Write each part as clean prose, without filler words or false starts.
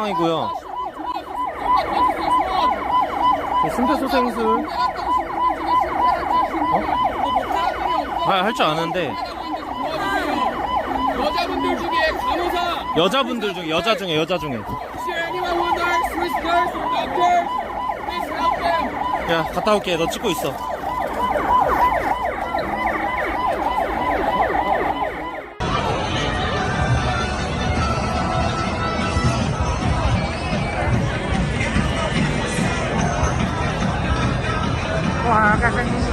상황이고요. 심폐소생술 할 줄 아는데 여자분들 중에 간호사, 여자분들 중에 여자 중에 Is there anyone who knows Swiss nurse or doctor? Please help them. 야 갔다 올게. 너 찍고 있어. Wah, katanya.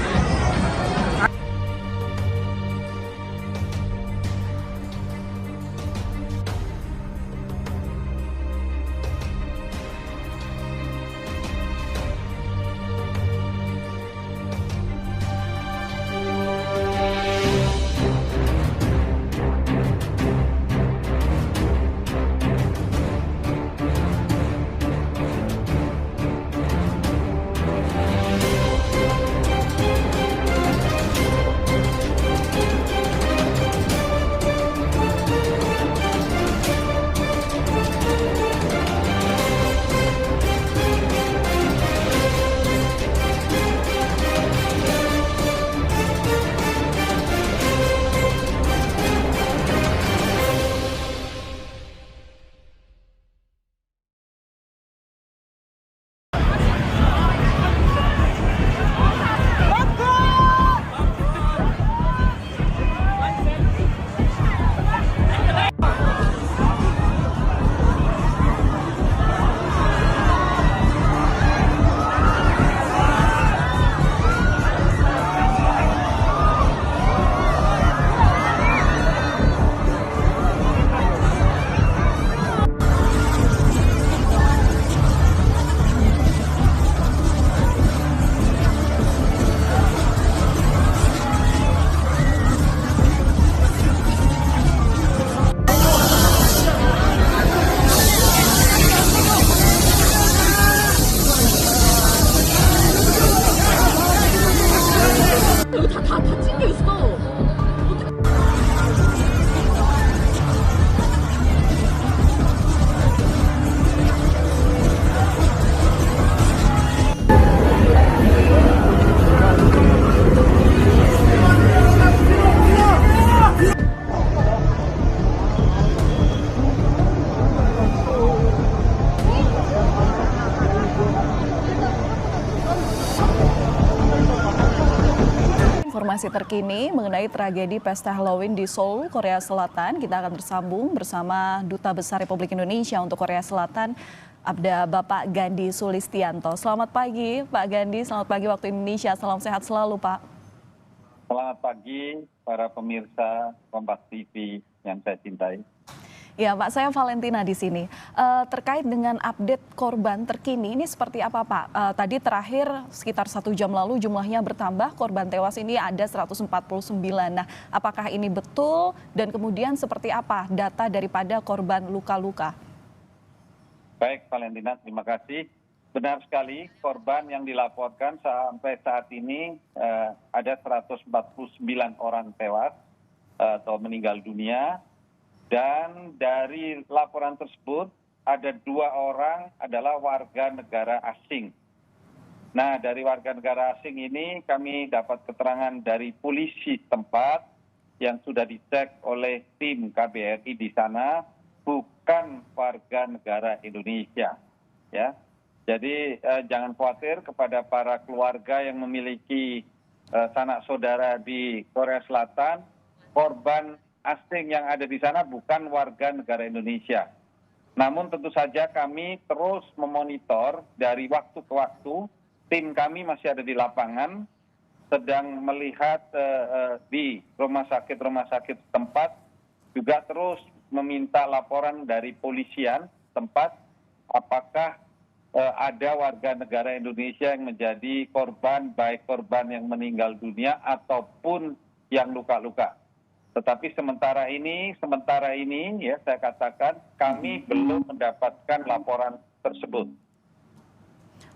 다 찡겨 있어. Informasi terkini mengenai tragedi pesta Halloween di Seoul, Korea Selatan. Kita akan bersambung bersama Duta Besar Republik Indonesia untuk Korea Selatan, ada Bapak Gandhi Sulistianto. Selamat pagi Pak Gandhi, selamat pagi waktu Indonesia. Salam sehat selalu Pak. Selamat pagi para pemirsa Kompas TV yang saya cintai. Ya Pak, saya Valentina di sini. Terkait dengan update korban terkini, ini seperti apa Pak? Tadi terakhir sekitar 1 jam lalu jumlahnya bertambah, korban tewas ini ada 149. Nah, apakah ini betul dan kemudian seperti apa data daripada korban luka-luka? Baik Valentina, terima kasih. Benar sekali, korban yang dilaporkan sampai saat ini ada 149 orang tewas atau meninggal dunia. Dan dari laporan tersebut ada 2 orang adalah warga negara asing. Nah, dari warga negara asing ini kami dapat keterangan dari polisi tempat yang sudah dicek oleh tim KBRI di sana, bukan warga negara Indonesia. Ya, jadi jangan khawatir kepada para keluarga yang memiliki sanak saudara di Korea Selatan, korban asing yang ada di sana bukan warga negara Indonesia. Namun tentu saja kami terus memonitor dari waktu ke waktu. Tim kami masih ada di lapangan, sedang melihat di rumah sakit tempat, juga terus meminta laporan dari polisian tempat, apakah ada warga negara Indonesia yang menjadi korban, baik korban yang meninggal dunia ataupun yang luka-luka. Tetapi sementara ini ya saya katakan kami belum mendapatkan laporan tersebut.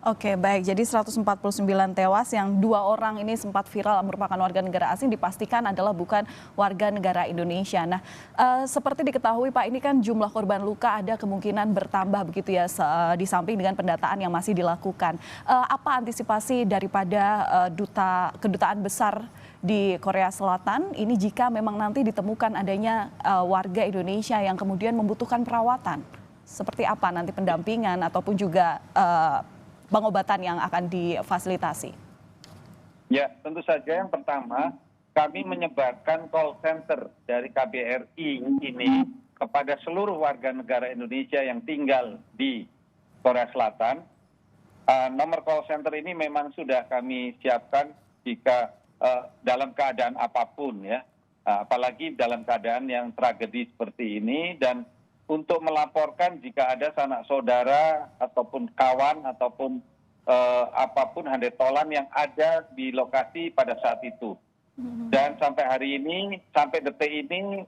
Oke, baik. Jadi 149 tewas yang 2 orang ini sempat viral merupakan warga negara asing dipastikan adalah bukan warga negara Indonesia. Nah, seperti diketahui Pak, ini kan jumlah korban luka ada kemungkinan bertambah begitu ya di samping dengan pendataan yang masih dilakukan. Apa antisipasi daripada kedutaan besar di Korea Selatan ini jika memang nanti ditemukan adanya warga Indonesia yang kemudian membutuhkan perawatan? Seperti apa nanti pendampingan ataupun juga pengobatan yang akan difasilitasi? Ya, tentu saja yang pertama kami menyebarkan call center dari KBRI ini kepada seluruh warga negara Indonesia yang tinggal di Korea Selatan. Nomor call center ini memang sudah kami siapkan jika dalam keadaan apapun ya, apalagi dalam keadaan yang tragedi seperti ini, dan untuk melaporkan jika ada sanak saudara ataupun kawan ataupun apapun handetolan yang ada di lokasi pada saat itu. Dan sampai hari ini, sampai detik ini,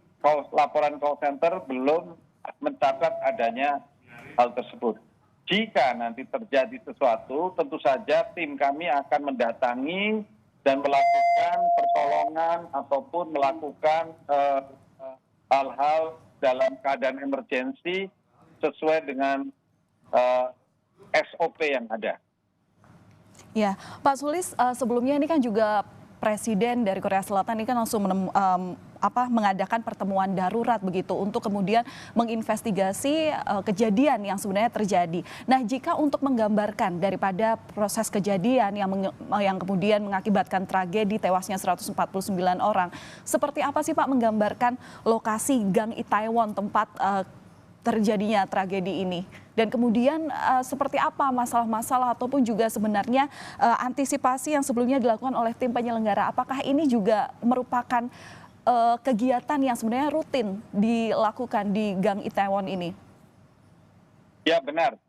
laporan call center belum mencatat adanya hal tersebut. Jika nanti terjadi sesuatu, tentu saja tim kami akan mendatangi dan melakukan pertolongan ataupun melakukan hal-hal dalam keadaan emergensi sesuai dengan SOP yang ada. Ya, Pak Sulis, sebelumnya ini kan juga Presiden dari Korea Selatan ini kan langsung mengadakan pertemuan darurat begitu untuk kemudian menginvestigasi kejadian yang sebenarnya terjadi. Nah, jika untuk menggambarkan daripada proses kejadian yang kemudian mengakibatkan tragedi tewasnya 149 orang, seperti apa sih Pak menggambarkan lokasi Gang Itaewon tempat terjadinya tragedi ini? Dan kemudian seperti apa masalah-masalah ataupun juga sebenarnya antisipasi yang sebelumnya dilakukan oleh tim penyelenggara? Apakah ini juga merupakan kegiatan yang sebenarnya rutin dilakukan di Gang Itaewon ini? Ya, benar.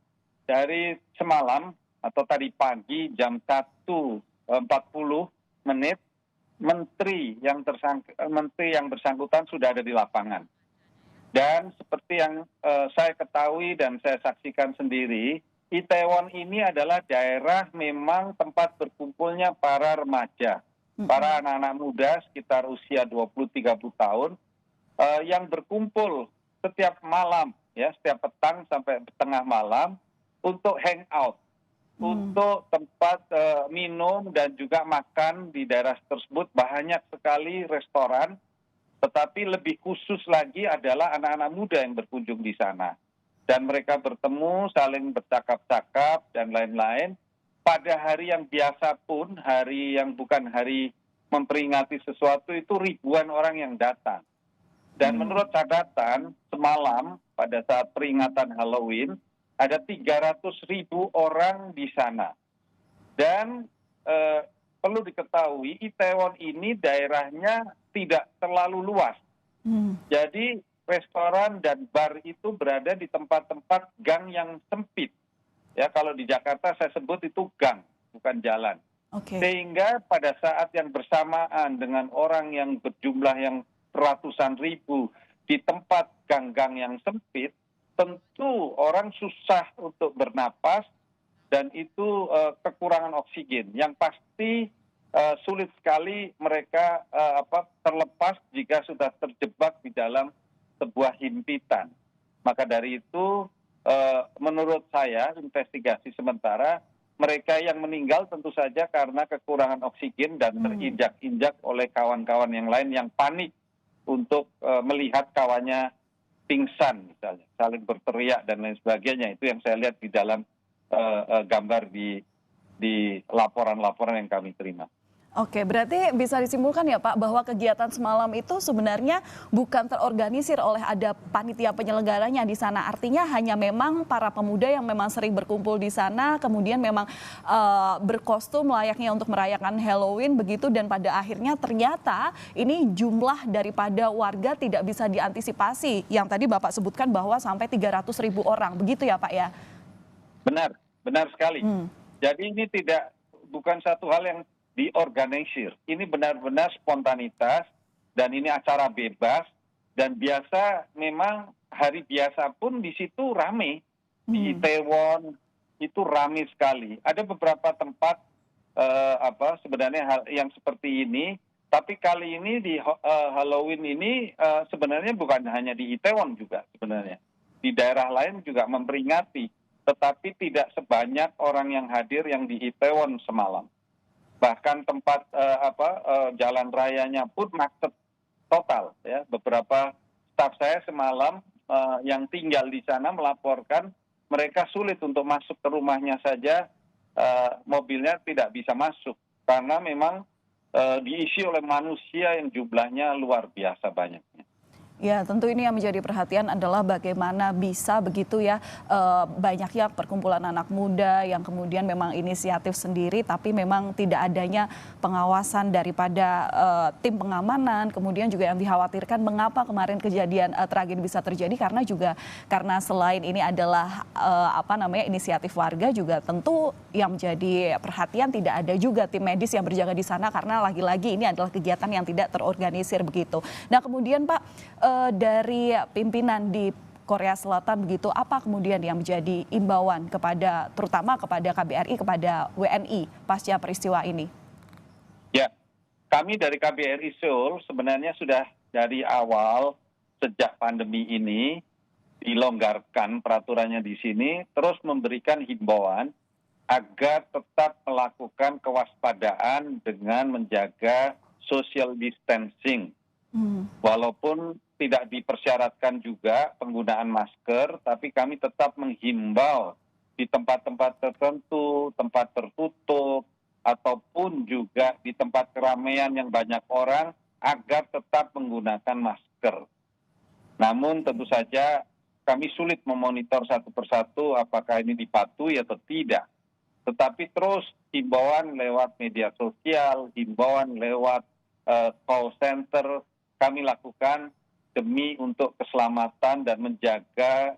Dari semalam atau tadi pagi jam 1.40 menteri yang bersangkutan sudah ada di lapangan. Dan seperti yang saya ketahui dan saya saksikan sendiri, Itaewon ini adalah daerah memang tempat berkumpulnya para remaja, para anak-anak muda sekitar usia 20-30 tahun yang berkumpul setiap malam, ya, setiap petang sampai tengah malam untuk hangout, untuk tempat minum dan juga makan di daerah tersebut. Banyak sekali restoran. Tetapi lebih khusus lagi adalah anak-anak muda yang berkunjung di sana. Dan mereka bertemu, saling bercakap-cakap, dan lain-lain. Pada hari yang biasa pun, hari yang bukan hari memperingati sesuatu, itu ribuan orang yang datang. Dan menurut catatan, semalam pada saat peringatan Halloween, ada 300.000 orang di sana. Dan perlu diketahui, Itaewon ini daerahnya tidak terlalu luas. Jadi restoran dan bar itu berada di tempat-tempat gang yang sempit. Ya, kalau di Jakarta saya sebut itu gang, bukan jalan. Sehingga pada saat yang bersamaan dengan orang yang berjumlah yang ratusan ribu di tempat gang-gang yang sempit, tentu orang susah untuk bernapas dan itu kekurangan oksigen. Yang pasti sulit sekali mereka terlepas jika sudah terjebak di dalam sebuah himpitan. Maka dari itu menurut saya investigasi sementara mereka yang meninggal tentu saja karena kekurangan oksigen dan terinjak-injak oleh kawan-kawan yang lain yang panik untuk melihat kawannya pingsan misalnya, saling berteriak dan lain sebagainya. Itu yang saya lihat di dalam gambar di laporan-laporan yang kami terima. Oke, berarti bisa disimpulkan ya Pak bahwa kegiatan semalam itu sebenarnya bukan terorganisir oleh ada panitia penyelenggaranya di sana. Artinya hanya memang para pemuda yang memang sering berkumpul di sana, kemudian memang berkostum layaknya untuk merayakan Halloween begitu, dan pada akhirnya ternyata ini jumlah daripada warga tidak bisa diantisipasi. Yang tadi Bapak sebutkan bahwa sampai 300.000 orang, begitu ya Pak ya? Benar sekali. Jadi ini bukan satu hal yang diorganisir. Ini benar-benar spontanitas dan ini acara bebas dan biasa memang hari biasa pun di situ rame. Di Itaewon, itu ramai sekali. Ada beberapa tempat sebenarnya hal yang seperti ini, tapi kali ini di Halloween ini sebenarnya bukan hanya di Itaewon juga sebenarnya. Di daerah lain juga memperingati, tetapi tidak sebanyak orang yang hadir yang di Itaewon semalam. Bahkan tempat jalan rayanya pun macet total ya. Beberapa staf saya semalam yang tinggal di sana melaporkan mereka sulit untuk masuk ke rumahnya saja, mobilnya tidak bisa masuk karena memang diisi oleh manusia yang jumlahnya luar biasa banyaknya. Ya, tentu ini yang menjadi perhatian adalah bagaimana bisa begitu ya banyaknya perkumpulan anak muda yang kemudian memang inisiatif sendiri tapi memang tidak adanya pengawasan daripada tim pengamanan. Kemudian juga yang dikhawatirkan mengapa kemarin kejadian tragedi bisa terjadi karena selain ini adalah inisiatif warga, juga tentu yang menjadi perhatian tidak ada juga tim medis yang berjaga di sana karena lagi-lagi ini adalah kegiatan yang tidak terorganisir begitu. Nah, kemudian Pak, dari pimpinan di Korea Selatan begitu, apa kemudian yang menjadi imbauan terutama kepada KBRI, kepada WNI pasca peristiwa ini? Ya, kami dari KBRI Seoul sebenarnya sudah dari awal sejak pandemi ini dilonggarkan peraturannya di sini, terus memberikan himbauan agar tetap melakukan kewaspadaan dengan menjaga social distancing. Walaupun tidak dipersyaratkan juga penggunaan masker, tapi kami tetap menghimbau di tempat-tempat tertentu, tempat tertutup, ataupun juga di tempat keramaian yang banyak orang agar tetap menggunakan masker. Namun tentu saja kami sulit memonitor satu persatu apakah ini dipatuhi atau tidak. Tetapi terus himbauan lewat media sosial, himbauan lewat call center kami lakukan demi untuk keselamatan dan menjaga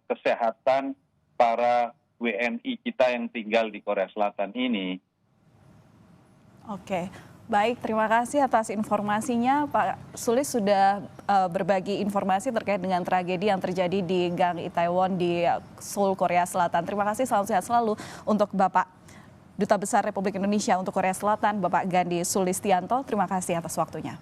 kesehatan para WNI kita yang tinggal di Korea Selatan ini. Oke, baik, terima kasih atas informasinya. Pak Sulis sudah berbagi informasi terkait dengan tragedi yang terjadi di Gang Itaewon di Seoul, Korea Selatan. Terima kasih, salam sehat selalu untuk Bapak Duta Besar Republik Indonesia untuk Korea Selatan, Bapak Gandhi Sulistianto. Terima kasih atas waktunya.